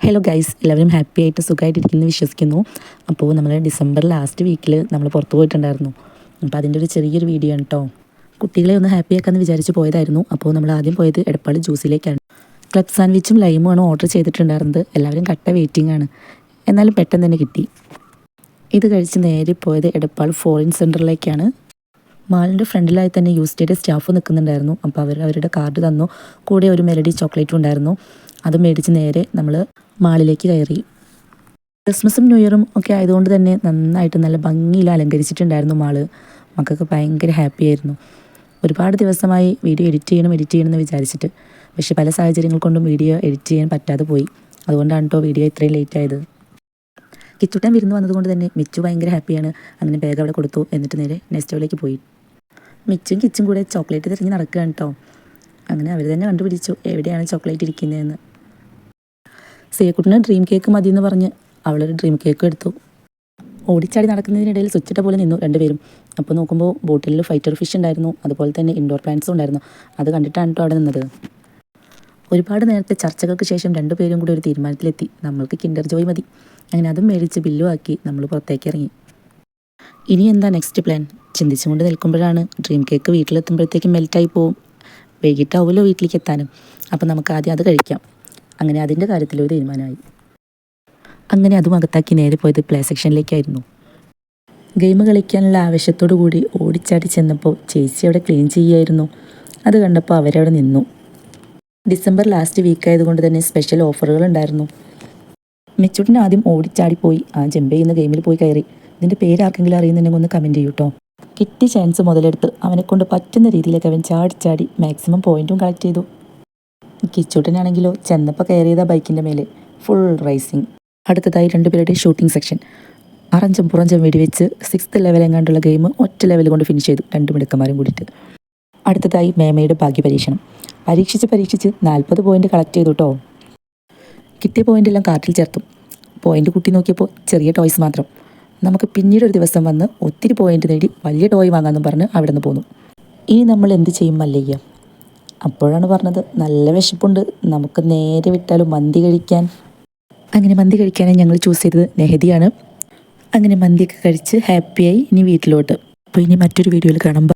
Hello guys, എല്ലാവരും happy ആയിട്ട് സുഖമായിട്ടിരിക്കുന്നു വിശ്വസിക്കുന്നു. അപ്പോൾ നമ്മൾ ഡിസംബർ ലാസ്റ്റ് വീക്കിൽ നമ്മൾ പുറത്ത് പോയിട്ടുണ്ടായിരുന്നു. അപ്പോൾ അതിൻ്റെ ഒരു ചെറിയൊരു വീഡിയോ ആണ് കേട്ടോ. കുട്ടികളെ ഒന്ന് ഹാപ്പി ആക്കാമെന്ന് വിചാരിച്ച് പോയതായിരുന്നു. അപ്പോൾ നമ്മൾ ആദ്യം പോയത് എടപ്പാൾ ജ്യൂസിലേക്കാണ്. ക്ലബ് സാൻഡ്വിച്ചും ലൈമുമാണ് ഓർഡർ ചെയ്തിട്ടുണ്ടായിരുന്നത്. എല്ലാവരും കട്ട വെയിറ്റിംഗ് ആണ്, എന്നാലും പെട്ടെന്ന് തന്നെ കിട്ടി. ഇത് കഴിച്ച് നേരെ പോയത് എടപ്പാൾ ഫോറിൻ സെൻറ്ററിലേക്കാണ്. മാളിൻ്റെ ഫ്രണ്ടിലായി തന്നെ യൂസ്റ്റേയുടെ സ്റ്റാഫ് നിൽക്കുന്നുണ്ടായിരുന്നു. അപ്പോൾ അവരുടെ കാർഡ് തന്നു, കൂടെ ഒരു മെലഡി ചോക്ലേറ്റും ഉണ്ടായിരുന്നു. അത് മേടിച്ച് നേരെ നമ്മൾ മാളിലേക്ക് കയറി. ക്രിസ്മസും ന്യൂ ഇയറും ഒക്കെ ആയതുകൊണ്ട് തന്നെ നന്നായിട്ട് നല്ല ഭംഗിയിൽ അലങ്കരിച്ചിട്ടുണ്ടായിരുന്നു മാള്. മക്കൾക്ക് ഭയങ്കര ഹാപ്പി ആയിരുന്നു. ഒരുപാട് ദിവസമായി വീഡിയോ എഡിറ്റ് ചെയ്യണം എന്ന് വിചാരിച്ചിട്ട്, പക്ഷേ പല സാഹചര്യങ്ങൾ കൊണ്ടും വീഡിയോ എഡിറ്റ് ചെയ്യാൻ പറ്റാതെ പോയി. അതുകൊണ്ടാണ് കേട്ടോ വീഡിയോ ഇത്രയും ലേറ്റ് ആയത്. കിച്ചുട്ടൻ വിരുന്ന് വന്നതുകൊണ്ട് തന്നെ മിച്ചു ഭയങ്കര ഹാപ്പിയാണ്. അങ്ങനെ ബാഗ് അവിടെ കൊടുത്തു, എന്നിട്ട് നേരെ നെസ്റ്റോയിലേക്ക് പോയി. മിച്ചും കിച്ചും കൂടെ ചോക്ലേറ്റ് തിരഞ്ഞ് നടക്കുകയാണ് കേട്ടോ. അങ്ങനെ അവർ തന്നെ കണ്ടുപിടിച്ചു എവിടെയാണ് ചോക്ലേറ്റ് ഇരിക്കുന്നതെന്ന്. സേക്കുട്ടിന് ഡ്രീം കേക്ക് മതി എന്ന് പറഞ്ഞ് അവളൊരു ഡ്രീം കേക്ക് എടുത്തു. ഓടിച്ചാടി നടക്കുന്നതിനിടയിൽ സ്വിച്ചിട്ട പോലെ നിന്നു രണ്ടുപേരും. അപ്പോൾ നോക്കുമ്പോൾ ബോട്ടിലിൽ ഫൈറ്റർ ഫിഷ് ഉണ്ടായിരുന്നു, അതുപോലെ തന്നെ ഇൻഡോർ പ്ലാന്റ്സും ഉണ്ടായിരുന്നു. അത് കണ്ടിട്ടാണ് കേട്ടോ അവിടെ നിന്നത്. ഒരുപാട് നേരത്തെ ചർച്ചകൾക്ക് ശേഷം രണ്ടുപേരും കൂടി ഒരു തീരുമാനത്തിലെത്തി, നമ്മൾക്ക് കിൻഡർ ജോയ് മതി. അങ്ങനെ അതും മേടിച്ച് ബില്ലും ആക്കി നമ്മൾ പുറത്തേക്ക് ഇറങ്ങി. ഇനി എന്താ നെക്സ്റ്റ് പ്ലാൻ ചിന്തിച്ചുകൊണ്ട് നിൽക്കുമ്പോഴാണ് ഡ്രീം കേക്ക് വീട്ടിലെത്തുമ്പോഴത്തേക്കും മെൽറ്റായി പോവും. വൈകിട്ടാവുമല്ലോ വീട്ടിലേക്ക് എത്താനും. അപ്പം നമുക്ക് ആദ്യം അത് കഴിക്കാം. അങ്ങനെ അതിൻ്റെ കാര്യത്തിലൊരു തീരുമാനമായി. അങ്ങനെ അതും അകത്താക്കി നേരെ പോയത് പ്ലേ സെക്ഷനിലേക്കായിരുന്നു. ഗെയിം കളിക്കാനുള്ള ആവശ്യത്തോടു കൂടി ഓടിച്ചാടി ചെന്നപ്പോൾ ചേച്ചി അവിടെ ക്ലീൻ ചെയ്യുമായിരുന്നു. അത് കണ്ടപ്പോൾ അവരവിടെ നിന്നു. ഡിസംബർ ലാസ്റ്റ് വീക്കായതുകൊണ്ട് തന്നെ സ്പെഷ്യൽ ഓഫറുകൾ ഉണ്ടായിരുന്നു. മെച്ചൂട്ടിന് ആദ്യം ഓടിച്ചാടിപ്പോയി ആ ജമ്പ് ചെയ്യുന്ന ഗെയിമിൽ പോയി കയറി. ഇതിൻ്റെ പേര് ആർക്കെങ്കിലും അറിയുന്നുണ്ടെങ്കിൽ ഒന്ന് കമൻറ്റ് ചെയ്യൂ കേട്ടോ. കിട്ടിയ ചാൻസ് മുതലെടുത്ത് അവനെക്കൊണ്ട് പറ്റുന്ന രീതിയിലേക്ക് അവൻ ചാടി മാക്സിമം പോയിൻറ്റും കളക്ട് ചെയ്തു. കിച്ചൂട്ടനാണെങ്കിലോ ചെന്നപ്പോൾ കയറിയതാ ബൈക്കിൻ്റെ മേലെ ഫുൾ റേസിങ്. അടുത്തതായി രണ്ടുപേരുടെ ഷൂട്ടിംഗ് സെക്ഷൻ. അറഞ്ചം പുറഞ്ചം വെടിവെച്ച് 6th ലെവൽ എങ്ങാണ്ടുള്ള ഗെയിം ഒറ്റ ലെവൽ കൊണ്ട് ഫിനിഷ് ചെയ്തു, രണ്ട് മിടുക്കന്മാരും കൂടിയിട്ട്. അടുത്തതായി മേമയുടെ ഭാഗ്യപരീക്ഷണം. പരീക്ഷിച്ച് 40 പോയിൻ്റ് കളക്ട് ചെയ്തു കേട്ടോ. കിട്ടിയ പോയിൻ്റെല്ലാം കാർട്ടിൽ ചേർത്തു. പോയിൻ്റ് കുട്ടി നോക്കിയപ്പോൾ ചെറിയ ടോയ്സ് മാത്രം. നമുക്ക് പിന്നീട് ഒരു ദിവസം വന്ന് ഒത്തിരി പോയിൻ്റ് നേടി വലിയ ടോയ് വാങ്ങാമെന്നും പറഞ്ഞ് അവിടെ നിന്ന് പോന്നു. ഇനി നമ്മൾ എന്ത് ചെയ്യും മല്ലയ്യ? അപ്പോഴാണ് പറഞ്ഞത്, നല്ല വിശപ്പുണ്ട്, നമുക്ക് നേരെ വിട്ടാലും മന്തി കഴിക്കാൻ. അങ്ങനെ മന്തി കഴിക്കാനായി ഞങ്ങൾ ചൂസ് ചെയ്തത് നെഹദിയാണ്. അങ്ങനെ മന്തിയൊക്കെ കഴിച്ച് ഹാപ്പിയായി ഇനി വീട്ടിലോട്ട്. അപ്പോൾ ഇനി മറ്റൊരു വീഡിയോയിൽ കാണുമ്പോൾ